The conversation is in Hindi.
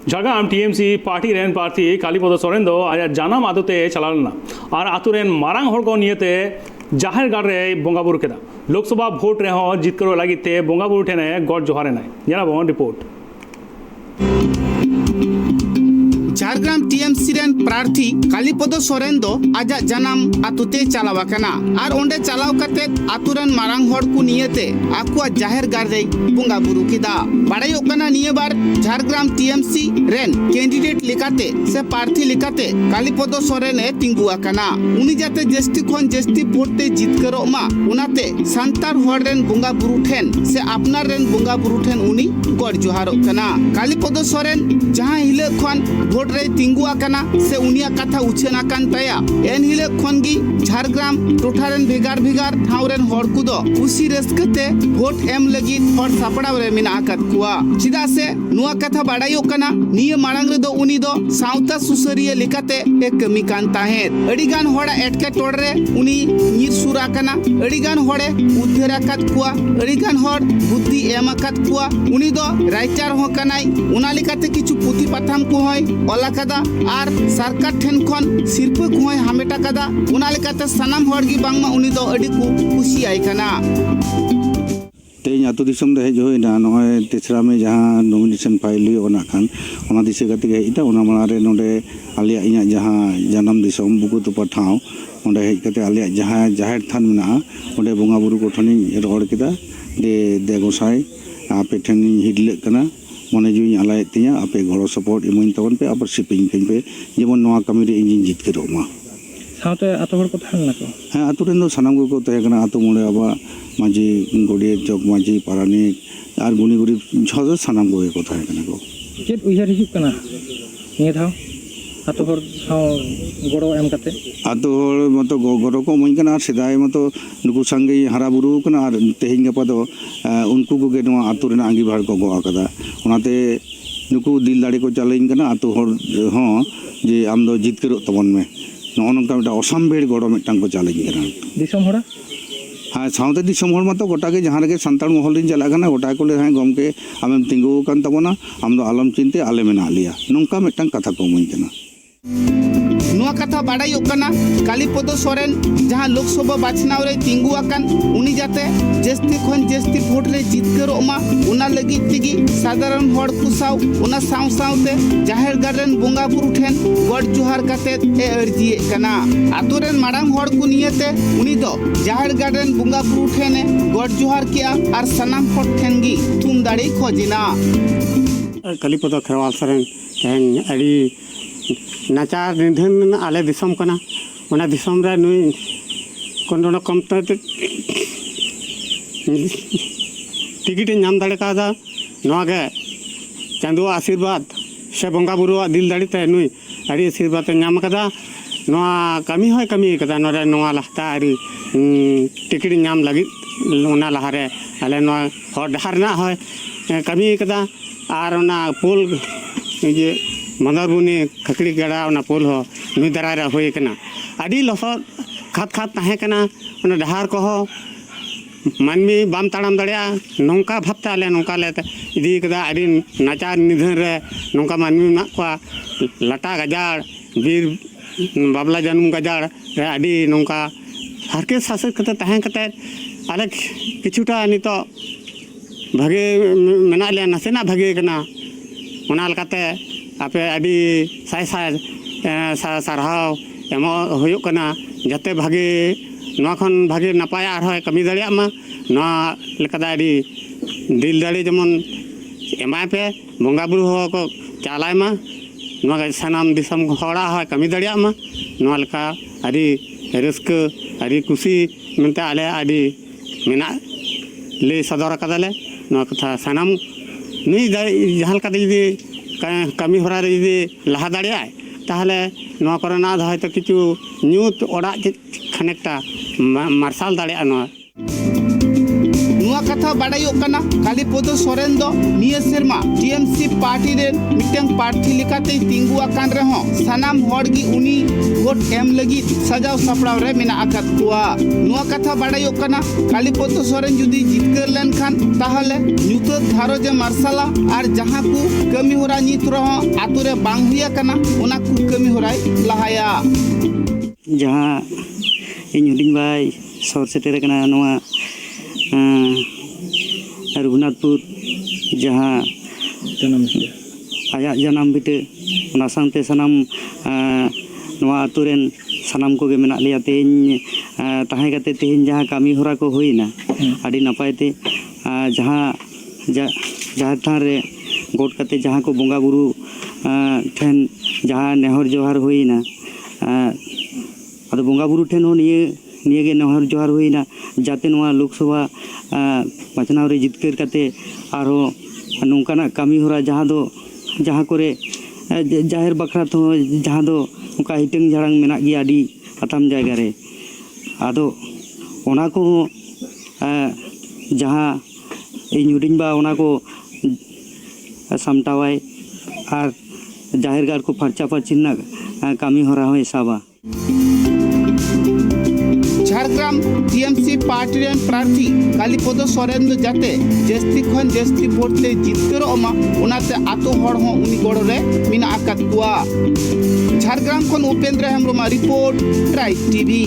झारग्राम टीएमसी पार्टी रेन प्रार्थी कालीपद सोरेन दो आज जानाम आदते चलालना और आतु रेन मारांग हड़ को नियते जाहिर गाड़ रे बोंगा बुरु केदा लोकसभा भोट रे हो जितकरो लागिते बोंगा बुरु ठेने गॉड जोहारे नाय जाना रिपोर्ट। झारग्राम टीएमसी रेन प्रार्थी कालीपद सोरेन दो आजा जनाम आतुते चलावाकना और ओंडे चलाव कते आतुरन मारांग हड़ को नियते आकुआ जाहिर गाड़ रे बोंगा बुरु केदा बाड़ायो कना निये बार झारग्राम टीएमसी रेन कैंडिडेट लिकाते से प्रार्थी लिकाते कालीपद सोरेन ए तिंगुआकना उनी जाते जस्ती खन जस्ती वोटते जितकरो मा उनाते संतार हड़ रेन बोंगा बुरु ठेन से अपनार रेन बोंगा बुरु ठेन उनी गॉड जोहारो कना कालीपद सोरेन जहां हिले खन भोट रे तिंगुआकना से उनिया कथा उछेना कान तया एन हिले खनगी झारग्राम टोठारेन भेगार भेगार ठावरेन हड़ कुदो खुशी रस्कते भोट एम लगी हड़ सापड़ाव रे मिना आकत कुआ चिदा से नुआ कथा बाड़ायो कना निये मारांग रे दो उनी दो सावता सुसरिया लिकाते एक कमी कान ताहेत अडिगान हड़ा एटके टोड़ रे उनी नीर सुरा कना अडिगान हड़े उद्धेरा कत कुआ अडिगान हड़ बुद्धि एम आकत कुआ उनी दो राइचार हो कनाई उना लिकाते किछु पुथि पाथाम को होय ओला कदा आर सरकार ठेन खन सिरपा को होय हामेटा कदा उना लिकाते सनाम हड़गी बांगमा उनी दो अडी को खुशी आय कना तेज आतु दिसम दे होइना नय तेसरा में जहां नॉमिनेशन फाइल होना खान ओना दिसे गति हेइता ओना मारे नोडे आलिया इया जहां जन्म दिसम बुकु तो पठाव ओंडे हेज कते आलिया जहां जाहिर थान मेना ओंडे बोंगा बुरु कोठनी रोड़ केदा दे गोसाई आपे ठेन हिडले कना मने जुई आलाय तिया आपे गड़ो सपोर्ट इमोइन तवन पे आपर शिपिंग थिन पे जेमन नोआ कमी रे इंजिन जित केरो मा साथे आतो हड़ को थान नाको हाँ आतु रेन दो सनाम को तहे कना आतु मोड़े आबा माजी गोड़िए चौक माजी पारानिक और गुनी गुरी झोज सनाम को तहे कना को चेत उइहार हिजुक कना निये थाव आतो हड़ साव गड़ो एम कते आतु हड़ मतो गड़ो को मोइन कना सेदाय मतो नुकु संगे हारा बुरु कना और तेहिं गपा दो उनको को गे नोआ आतु रेना आंगी भार को गो आकदा ओनाते नुकु दिल दाड़ी को चालेइन कना आतु हड़ हो जे आम दो जित करो तबन में नौ नंका मिटा असम्बेड़ गड़ो मिटांग को चालेइन कना दिसम हड़ा हाँ साउते दिसम हड़ मतो गोटा के जहां रे संताल महल दिन चला कना गोटा को ले हां गमके आमेम तिंगु कान तबना आम दो आलम चिंते आले मेना लिया नंका मिटांग कथा को मोइन कना नुआ कथा बाड़ायो कना कालीपद सोरेन जहां लोकसभा बाछनाव रे तिंगुआकन उनी जाते जस्ती खन जस्ती भोट रे जितकरो मा उना लगी तिगी साधारण हड़ कुसाव उना साव सावते जाहिर गार्डन बोंगा बुरु ठेन गॉड जोहार कते ए अर्जिए कना आतु रेन मारांग हड़ को नियते उनी दो जाहिर गार्डन बोंगा बुरु ठेने गॉड जोहार किया और सनाम हड़ ठेनगी तुम दाड़ी खोजिना कालीपद खेरवाल सोरेन तेहन अड़ी नाचार निधन आले दिसम कना ओना दिसम रे नुई कोनोना कमते टिकट नाम दाड़े कादा नोआ गे चांदो आशीर्वाद से बोंगा बुरु दिल दाड़ीते नुई अड़ी आशीर्वाद नाम कदा नोआ कमी होय कमी कदा नोरे नोआ लहता अड़ी टिकट नाम लगी ओना लहारे आले नोआ हर डहार ना होय कमी कदा आर ओना पोल जे मंदरबुनी खकड़ी गड़ा ओना पोल हो नुई दराय रे होय कना अड़ी लसद खात खात ताहे कना ओना डहार को हो मानमी बाम ताड़ाम दड़िया नौका भाबते आले नौका ले इदी कदा अड़ी नाचार निधन रे नौका मानमी ना को लटा गजाड़ बीर बाबला जन्म गजाड़ रे अड़ी नौका हरके शासक कते ताहे कते आले किछुटा नितो भागे मेना ले नसेना भागे कना ओना लकाते आपे अड़ी साय साय सारहाव एमो होयो कना जाते भागे नोआ खन भागे नपाय आर कमी दाड़िया मा नोआ लेकादा अड़ी दिल दाड़ी जेमन एमाय पे बोंगा बुरु हो को चालाय मा नोआ सनाम दिसम हड़ा हो कमी दाड़िया मा नोआ लेका अड़ी रस्क अड़ी खुशी मेनते आले अड़ी मेना ले सदर कदाले नोआ कथा सनाम नुई जहां लेका जुदी कमी हरा रे जुदी लहा दाड़िया ताहले नोआ करना हयतो किछु न्यूत ओड़ा खनेकटा मार्शाल दाड़िया नोआ नुआ कथा बाड़ायोग कना कालीपद सोरेन दो निया सेरमा टीएमसी पार्टी रे मिटंग प्रार्थी लेकाते तिंगु आकान रहो सनाम हड़ गी उनी वोट एम लगी सजाव सपड़ाव रे मेना आकात कुआ नुआ कथा बाड़ायोग कना कालीपद सोरेन जुदी जितकर लेन खान ताहले न्यूतो धारो जे मार्शला और जहां को कमी होरा नित रहो आतुरे बांग हुया कना उना को कमी होराय लहाया जहाँ इन हुडिंग बाय सौर सेटेर कना नोआ रघुनाथपुर जहाँ आया जन्म बिटे ओना सांते सनाम नोआ आतुरेन सनाम को गे मेना लिया तेज ताहे कते तेज जहाँ कामी होरा को हुईना आदि नपायते जहाँ जहाँ थान रे गोट कते जहाँ को बोंगा बुरु ठेन जहाँ नेहर जोहार हुईना अद बोंगा बुरु ठेन हो निये गे नेहर जोहार हुईना जाते नोआ लोकसभा बाचनाव रे जितकर कते आरो नोंकाना कामी होरा जहाँ करे जाहिर बखरा तो जहाँ दो उनका हिटंग झाड़ांग मेना गया आदि आथाम जायगा रे आदो ओना को जहाँ इन हुडिंग बा ओना को सामटावाय और जाहिर गार को फर्चा फर्चिना कामी होरा हो साबा झारग्राम टीएमसी पार्टी रेन प्रार्थी कालीपद सोरेन दो जाते जस्ती खन जस्ती वोट ते जितकर ओमा उनाते आतो हड़ हो उनी गड़ रे मिना आकात कुआ झारग्राम खन Upendra Hembram report tribe TV.